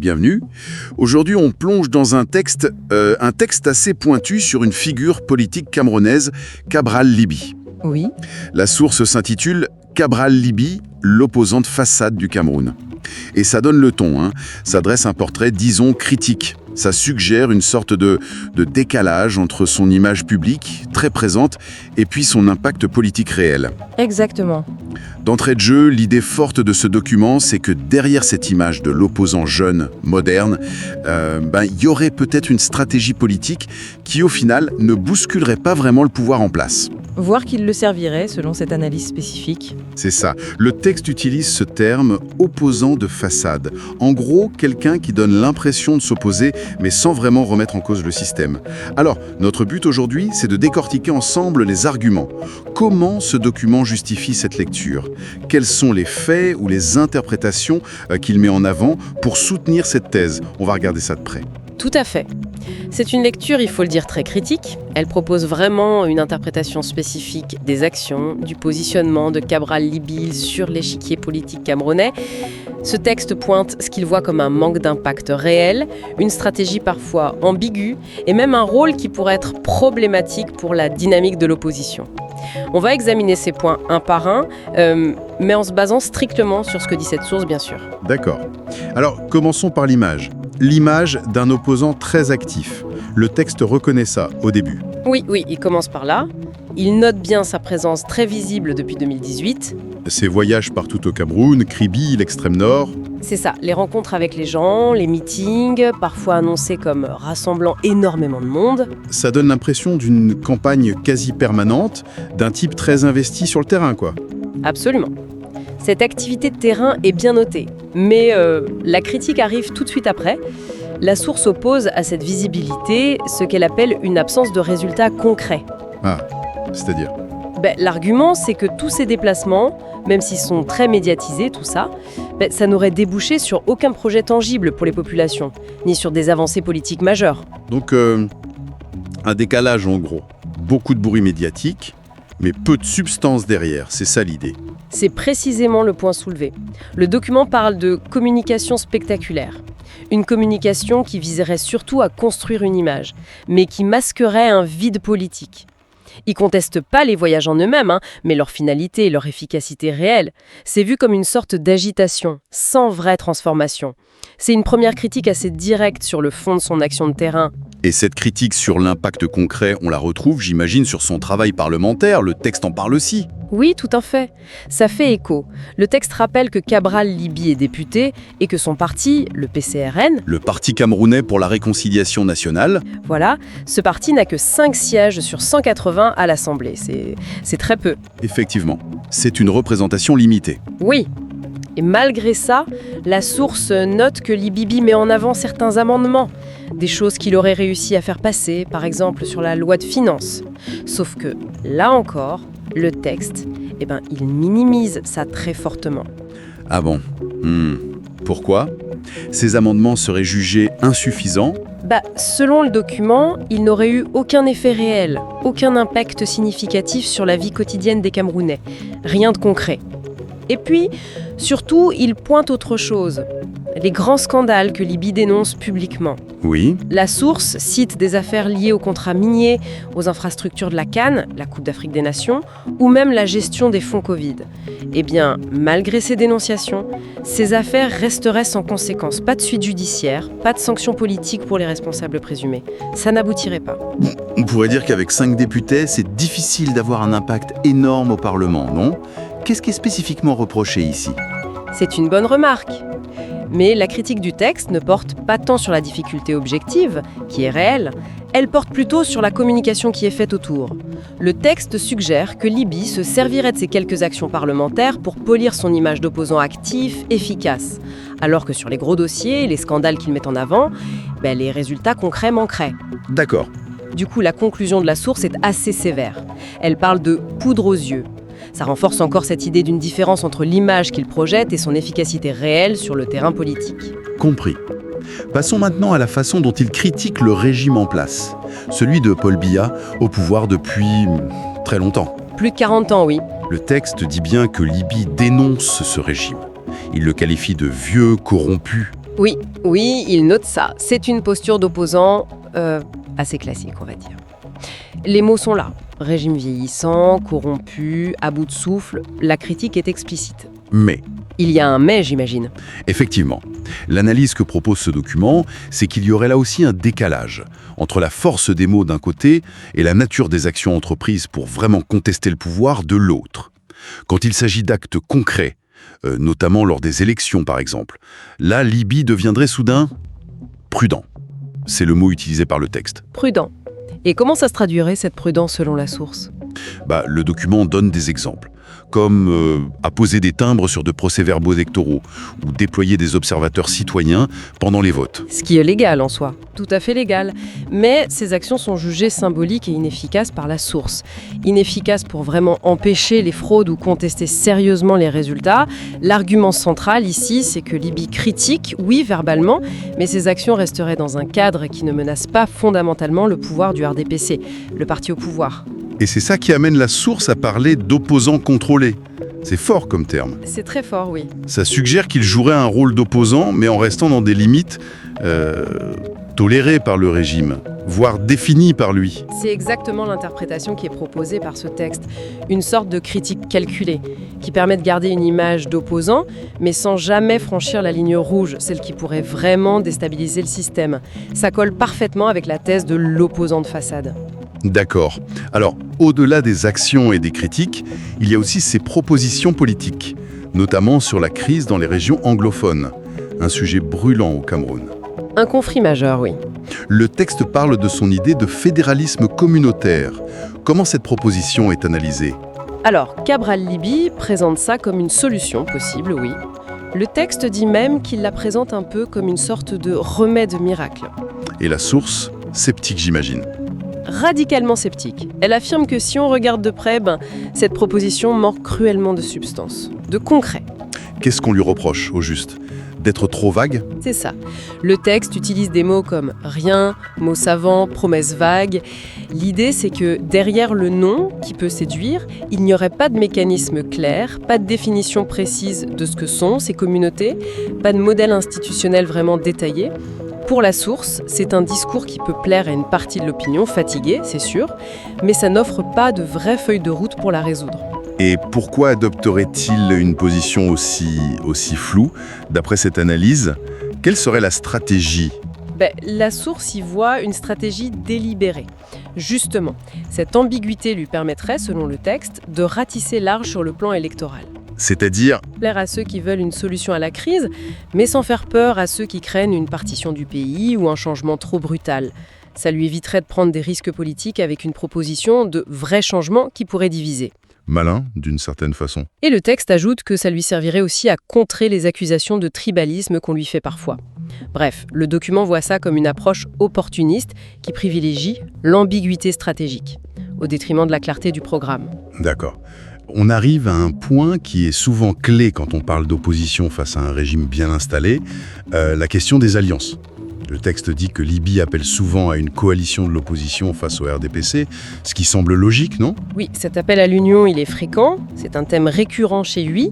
Bienvenue. Aujourd'hui, on plonge dans un texte assez pointu sur une figure politique camerounaise, Cabral Libye. Oui, La source s'intitule « Cabral Libye, l'opposant de façade du Cameroun ». Et ça donne le ton, ça dresse un portrait, disons, critique. Ça suggère une sorte de décalage entre son image publique, très présente, et puis son impact politique réel. exactement. D'entrée de jeu, l'idée forte de ce document, c'est que derrière cette image de l'opposant jeune, moderne, il y aurait peut-être une stratégie politique qui, au final, ne bousculerait pas vraiment le pouvoir en place. Voire qu'il le servirait, selon cette analyse spécifique. C'est ça. Le texte utilise ce terme « opposant de façade ». En gros, quelqu'un qui donne l'impression de s'opposer, mais sans vraiment remettre en cause le système. Alors, notre but aujourd'hui, c'est de décortiquer ensemble les arguments. Comment ce document justifie cette lecture ? Quels sont les faits ou les interprétations qu'il met en avant pour soutenir cette thèse ? On va regarder ça de près. Tout à fait. C'est une lecture, il faut le dire, très critique. Elle propose vraiment une interprétation spécifique des actions, du positionnement de Cabral Libye sur l'échiquier politique camerounais. Ce texte pointe ce qu'il voit comme un manque d'impact réel, une stratégie parfois ambiguë et même un rôle qui pourrait être problématique pour la dynamique de l'opposition. On va examiner ces points un par un, mais en se basant strictement sur ce que dit cette source, bien sûr. D'accord. Alors, commençons par l'image. L'image d'un opposant très actif. Le texte reconnaît ça au début. Oui, il commence par là. Il note bien sa présence très visible depuis 2018. Ses voyages partout au Cameroun, Kribi, l'extrême nord. C'est ça, les rencontres avec les gens, les meetings, parfois annoncés comme rassemblant énormément de monde. Ça donne l'impression d'une campagne quasi permanente, d'un type très investi sur le terrain, quoi. Absolument. Cette activité de terrain est bien notée, mais la critique arrive tout de suite après. La source oppose à cette visibilité ce qu'elle appelle une absence de résultats concrets. Ah, c'est-à-dire ? L'argument, c'est que tous ces déplacements, même s'ils sont très médiatisés, tout ça, ça n'aurait débouché sur aucun projet tangible pour les populations, ni sur des avancées politiques majeures. Donc, un décalage en gros. Beaucoup de bruit médiatique, mais peu de substance derrière, c'est ça l'idée. C'est précisément le point soulevé. Le document parle de communication spectaculaire. Une communication qui viserait surtout à construire une image, mais qui masquerait un vide politique. Ils contestent pas les voyages en eux-mêmes, mais leur finalité et leur efficacité réelle. C'est vu comme une sorte d'agitation, sans vraie transformation. C'est une première critique assez directe sur le fond de son action de terrain. Et cette critique sur l'impact concret, on la retrouve, j'imagine, sur son travail parlementaire. Le texte en parle aussi. Oui, tout à fait. Ça fait écho. Le texte rappelle que Cabral Libye est député et que son parti, le PCRN, Le Parti camerounais pour la réconciliation nationale, voilà, ce parti n'a que 5 sièges sur 180 à l'Assemblée. C'est très peu. effectivement, c'est une représentation limitée. Oui. Et malgré ça, la source note que Libibi met en avant certains amendements, des choses qu'il aurait réussi à faire passer, par exemple sur la loi de finances. Sauf que, là encore, le texte, il minimise ça très fortement. Ah bon ? Pourquoi ? Ces amendements seraient jugés insuffisants ? Selon le document, il n'aurait eu aucun effet réel, aucun impact significatif sur la vie quotidienne des Camerounais. Rien de concret. Et puis, surtout, il pointe autre chose. Les grands scandales que Libye dénonce publiquement. Oui. La source cite des affaires liées aux contrats miniers, aux infrastructures de la CAN, la Coupe d'Afrique des Nations, ou même la gestion des fonds Covid. Malgré ces dénonciations, ces affaires resteraient sans conséquence. Pas de suite judiciaire, pas de sanctions politiques pour les responsables présumés. Ça n'aboutirait pas. On pourrait dire qu'avec 5 députés, c'est difficile d'avoir un impact énorme au Parlement, non ? Qu'est-ce qui est spécifiquement reproché ici ? C'est une bonne remarque. Mais la critique du texte ne porte pas tant sur la difficulté objective, qui est réelle, elle porte plutôt sur la communication qui est faite autour. Le texte suggère que Libye se servirait de ses quelques actions parlementaires pour polir son image d'opposant actif, efficace, alors que sur les gros dossiers, les scandales qu'il met en avant, les résultats concrets manqueraient. D'accord. Du coup, la conclusion de la source est assez sévère. Elle parle de poudre aux yeux. Ça renforce encore cette idée d'une différence entre l'image qu'il projette et son efficacité réelle sur le terrain politique. Compris. Passons maintenant à la façon dont il critique le régime en place. Celui de Paul Biya, au pouvoir depuis très longtemps. Plus de 40 ans, oui. Le texte dit bien que Libye dénonce ce régime. Il le qualifie de vieux, corrompu. Oui, il note ça. C'est une posture d'opposant assez classique, on va dire. Les mots sont là. Régime vieillissant, corrompu, à bout de souffle, la critique est explicite. Mais, Il y a un mais, j'imagine. effectivement, l'analyse que propose ce document, c'est qu'il y aurait là aussi un décalage entre la force des mots d'un côté et la nature des actions entreprises pour vraiment contester le pouvoir de l'autre. Quand il s'agit d'actes concrets, notamment lors des élections par exemple, là, Libye deviendrait soudain prudent. C'est le mot utilisé par le texte. Prudent. Et comment ça se traduirait, cette prudence, selon la source ? Le document donne des exemples, comme apposer des timbres sur de procès-verbaux électoraux ou déployer des observateurs citoyens pendant les votes. Ce qui est légal en soi, tout à fait légal. Mais ces actions sont jugées symboliques et inefficaces par la source. Inefficaces pour vraiment empêcher les fraudes ou contester sérieusement les résultats. L'argument central ici, c'est que Libye critique, oui, verbalement, mais ces actions resteraient dans un cadre qui ne menace pas fondamentalement le pouvoir du RDPC, le parti au pouvoir. Et c'est ça qui amène la source à parler d'opposants contrôlés. C'est fort comme terme. C'est très fort, oui. Ça suggère qu'il jouerait un rôle d'opposant, mais en restant dans des limites tolérées par le régime, voire définies par lui. C'est exactement l'interprétation qui est proposée par ce texte. Une sorte de critique calculée, qui permet de garder une image d'opposant, mais sans jamais franchir la ligne rouge, celle qui pourrait vraiment déstabiliser le système. Ça colle parfaitement avec la thèse de l'opposant de façade. D'accord. Alors, au-delà des actions et des critiques, il y a aussi ses propositions politiques, notamment sur la crise dans les régions anglophones, un sujet brûlant au Cameroun. Un conflit majeur, oui. Le texte parle de son idée de fédéralisme communautaire. Comment cette proposition est analysée ? Alors, Cabral Libye présente ça comme une solution possible, oui. Le texte dit même qu'il la présente un peu comme une sorte de remède miracle. Et la source ? Sceptique, j'imagine. Radicalement sceptique. Elle affirme que si on regarde de près, cette proposition manque cruellement de substance, de concret. Qu'est-ce qu'on lui reproche, au juste ? D'être trop vague ? C'est ça. Le texte utilise des mots comme rien, mots savants, promesses vagues. L'idée, c'est que derrière le nom, qui peut séduire, il n'y aurait pas de mécanisme clair, pas de définition précise de ce que sont ces communautés, pas de modèle institutionnel vraiment détaillé. Pour la source, c'est un discours qui peut plaire à une partie de l'opinion, fatiguée, c'est sûr, mais ça n'offre pas de vraie feuille de route pour la résoudre. Et pourquoi adopterait-il une position aussi floue ? D'après cette analyse, quelle serait la stratégie ? La source y voit une stratégie délibérée. Justement, cette ambiguïté lui permettrait, selon le texte, de ratisser large sur le plan électoral. C'est-à-dire, Plaire à ceux qui veulent une solution à la crise, mais sans faire peur à ceux qui craignent une partition du pays ou un changement trop brutal. Ça lui éviterait de prendre des risques politiques avec une proposition de vrai changement qui pourrait diviser. malin, d'une certaine façon. Et le texte ajoute que ça lui servirait aussi à contrer les accusations de tribalisme qu'on lui fait parfois. Bref, le document voit ça comme une approche opportuniste qui privilégie l'ambiguïté stratégique, au détriment de la clarté du programme. D'accord. On arrive à un point qui est souvent clé quand on parle d'opposition face à un régime bien installé, la question des alliances. Le texte dit que Libye appelle souvent à une coalition de l'opposition face au RDPC, ce qui semble logique, non ? Oui, cet appel à l'union, il est fréquent, c'est un thème récurrent chez lui,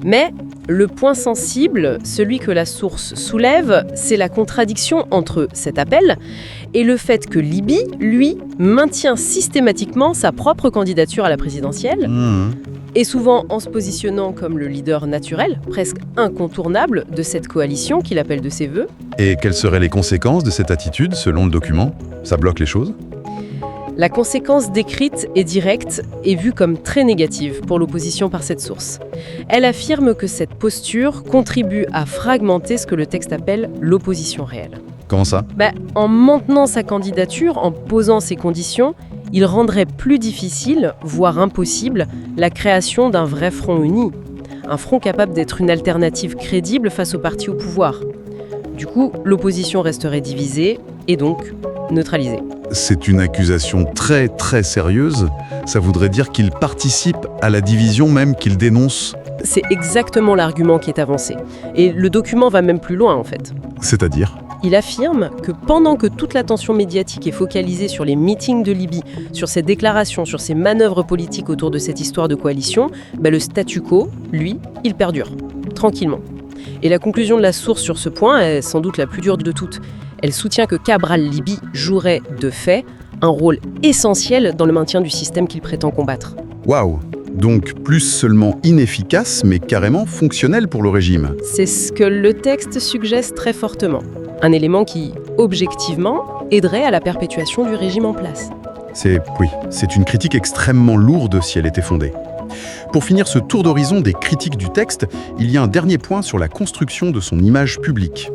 mais le point sensible, celui que la source soulève, c'est la contradiction entre cet appel et le fait que Libye, lui, maintient systématiquement sa propre candidature à la présidentielle, et souvent en se positionnant comme le leader naturel, presque incontournable, de cette coalition qu'il appelle de ses vœux. Et quelles seraient les conséquences de cette attitude, selon le document ? Ça bloque les choses ? La conséquence décrite et directe est vue comme très négative pour l'opposition par cette source. Elle affirme que cette posture contribue à fragmenter ce que le texte appelle l'opposition réelle. Comment ça ? En maintenant sa candidature, en posant ses conditions, il rendrait plus difficile, voire impossible, la création d'un vrai front uni. Un front capable d'être une alternative crédible face au parti au pouvoir. Du coup, l'opposition resterait divisée et donc neutralisée. C'est une accusation très très sérieuse. Ça voudrait dire qu'il participe à la division même qu'il dénonce. C'est exactement l'argument qui est avancé. Et le document va même plus loin en fait. C'est-à-dire ? Il affirme que pendant que toute l'attention médiatique est focalisée sur les meetings de Libye, sur ses déclarations, sur ses manœuvres politiques autour de cette histoire de coalition, le statu quo, lui, il perdure, tranquillement. Et la conclusion de la source sur ce point est sans doute la plus dure de toutes. Elle soutient que Cabral Libby jouerait, de fait, un rôle essentiel dans le maintien du système qu'il prétend combattre. Waouh! Donc plus seulement inefficace, mais carrément fonctionnel pour le régime. C'est ce que le texte suggère très fortement. Un élément qui, objectivement, aiderait à la perpétuation du régime en place. C'est une critique extrêmement lourde si elle était fondée. Pour finir ce tour d'horizon des critiques du texte, il y a un dernier point sur la construction de son image publique,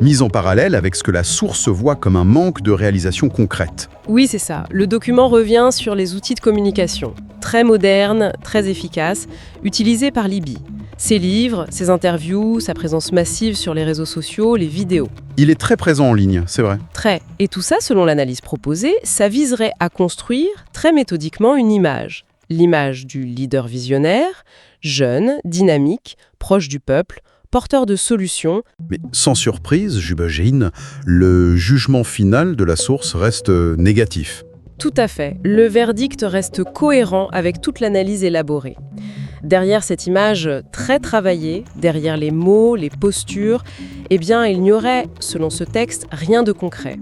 mise en parallèle avec ce que la source voit comme un manque de réalisation concrète. Oui, c'est ça. Le document revient sur les outils de communication, très modernes, très efficaces, utilisés par Libby. Ses livres, ses interviews, sa présence massive sur les réseaux sociaux, les vidéos. Il est très présent en ligne, c'est vrai. Très. Et tout ça, selon l'analyse proposée, ça viserait à construire très méthodiquement une image. L'image du leader visionnaire, jeune, dynamique, proche du peuple, porteur de solutions. Mais sans surprise, j'imagine, le jugement final de la source reste négatif. Tout à fait. Le verdict reste cohérent avec toute l'analyse élaborée. Derrière cette image très travaillée, derrière les mots, les postures, il n'y aurait, selon ce texte, rien de concret.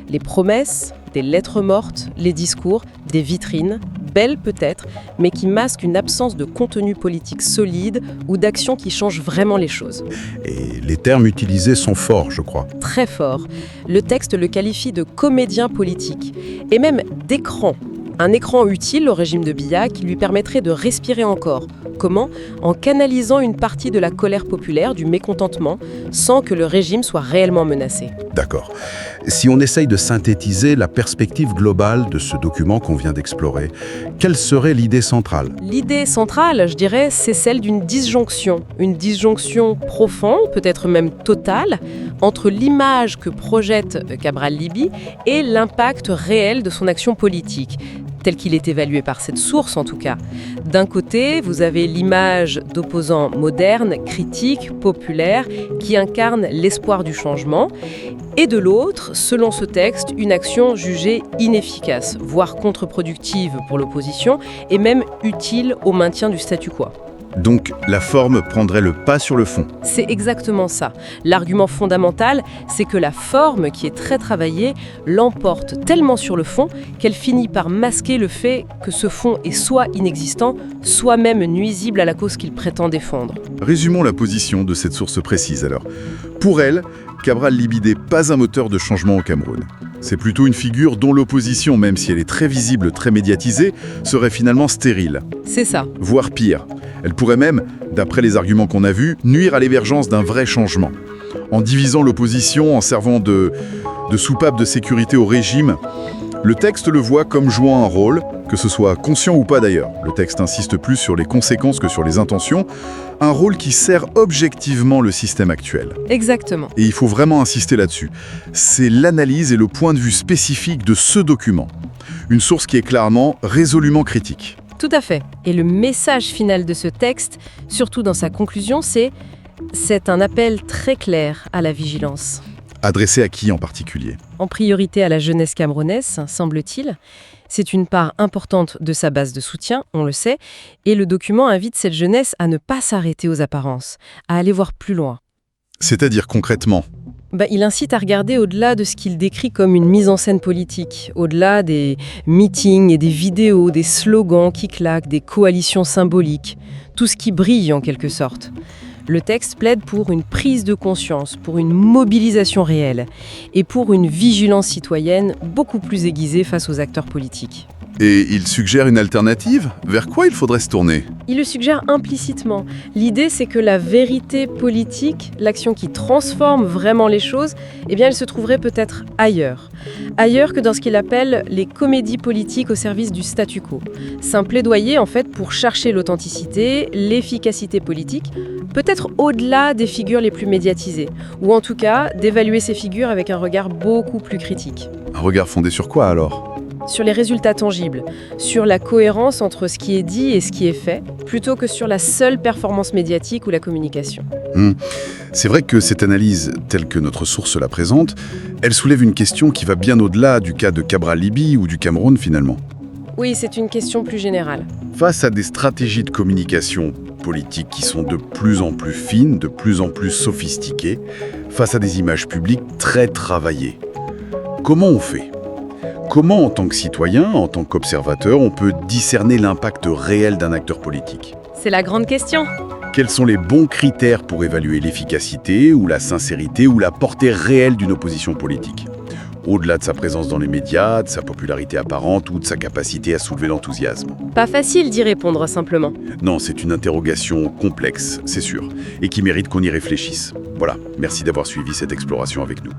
Les promesses, des lettres mortes, les discours, des vitrines, belles peut-être, mais qui masquent une absence de contenu politique solide ou d'action qui change vraiment les choses. Et les termes utilisés sont forts, je crois. Très fort. Le texte le qualifie de comédien politique, et même d'écran. Un écran utile au régime de Biya qui lui permettrait de respirer encore. Comment ? En canalisant une partie de la colère populaire, du mécontentement, sans que le régime soit réellement menacé. D'accord. Si on essaye de synthétiser la perspective globale de ce document qu'on vient d'explorer, quelle serait l'idée centrale ? L'idée centrale, je dirais, c'est celle d'une disjonction. Une disjonction profonde, peut-être même totale, entre l'image que projette Cabral Libby et l'impact réel de son action politique, tel qu'il est évalué par cette source en tout cas. D'un côté, vous avez l'image d'opposants modernes, critiques, populaires, qui incarnent l'espoir du changement, et de l'autre, selon ce texte, une action jugée inefficace, voire contre-productive pour l'opposition, et même utile au maintien du statu quo. Donc la forme prendrait le pas sur le fond. C'est exactement ça. L'argument fondamental, c'est que la forme, qui est très travaillée, l'emporte tellement sur le fond qu'elle finit par masquer le fait que ce fond est soit inexistant, soit même nuisible à la cause qu'il prétend défendre. Résumons la position de cette source précise alors. Pour elle, Cabral Libby n'est pas un moteur de changement au Cameroun. C'est plutôt une figure dont l'opposition, même si elle est très visible, très médiatisée, serait finalement stérile. C'est ça. Voire pire. Elle pourrait même, d'après les arguments qu'on a vus, nuire à l'émergence d'un vrai changement. En divisant l'opposition, en servant de soupape de sécurité au régime, le texte le voit comme jouant un rôle, que ce soit conscient ou pas d'ailleurs. Le texte insiste plus sur les conséquences que sur les intentions, un rôle qui sert objectivement le système actuel. Exactement. Et il faut vraiment insister là-dessus. C'est l'analyse et le point de vue spécifique de ce document. Une source qui est clairement, résolument critique. Tout à fait. Et le message final de ce texte, surtout dans sa conclusion, c'est un appel très clair à la vigilance. Adressé à qui en particulier ? En priorité à la jeunesse camerounaise, semble-t-il. C'est une part importante de sa base de soutien, on le sait, et le document invite cette jeunesse à ne pas s'arrêter aux apparences, à aller voir plus loin. C'est-à-dire concrètement ? Il incite à regarder au-delà de ce qu'il décrit comme une mise en scène politique, au-delà des meetings et des vidéos, des slogans qui claquent, des coalitions symboliques, tout ce qui brille en quelque sorte. Le texte plaide pour une prise de conscience, pour une mobilisation réelle et pour une vigilance citoyenne beaucoup plus aiguisée face aux acteurs politiques. Et il suggère une alternative ? Vers quoi il faudrait se tourner ? Il le suggère implicitement. L'idée, c'est que la vérité politique, l'action qui transforme vraiment les choses, elle se trouverait peut-être ailleurs. Ailleurs que dans ce qu'il appelle les comédies politiques au service du statu quo. C'est un plaidoyer, en fait, pour chercher l'authenticité, l'efficacité politique, peut-être au-delà des figures les plus médiatisées, ou en tout cas, d'évaluer ces figures avec un regard beaucoup plus critique. Un regard fondé sur quoi alors ? Sur les résultats tangibles, sur la cohérence entre ce qui est dit et ce qui est fait, plutôt que sur la seule performance médiatique ou la communication. C'est vrai que cette analyse, telle que notre source la présente, elle soulève une question qui va bien au-delà du cas de Cabral Libby ou du Cameroun finalement. Oui, c'est une question plus générale. Face à des stratégies de communication politique qui sont de plus en plus fines, de plus en plus sophistiquées, face à des images publiques très travaillées, comment on fait ? Comment, en tant que citoyen, en tant qu'observateur, on peut discerner l'impact réel d'un acteur politique ? C'est la grande question. Quels sont les bons critères pour évaluer l'efficacité ou la sincérité ou la portée réelle d'une opposition politique ? Au-delà de sa présence dans les médias, de sa popularité apparente ou de sa capacité à soulever l'enthousiasme. Pas facile d'y répondre simplement. Non, c'est une interrogation complexe, c'est sûr, et qui mérite qu'on y réfléchisse. Voilà, merci d'avoir suivi cette exploration avec nous.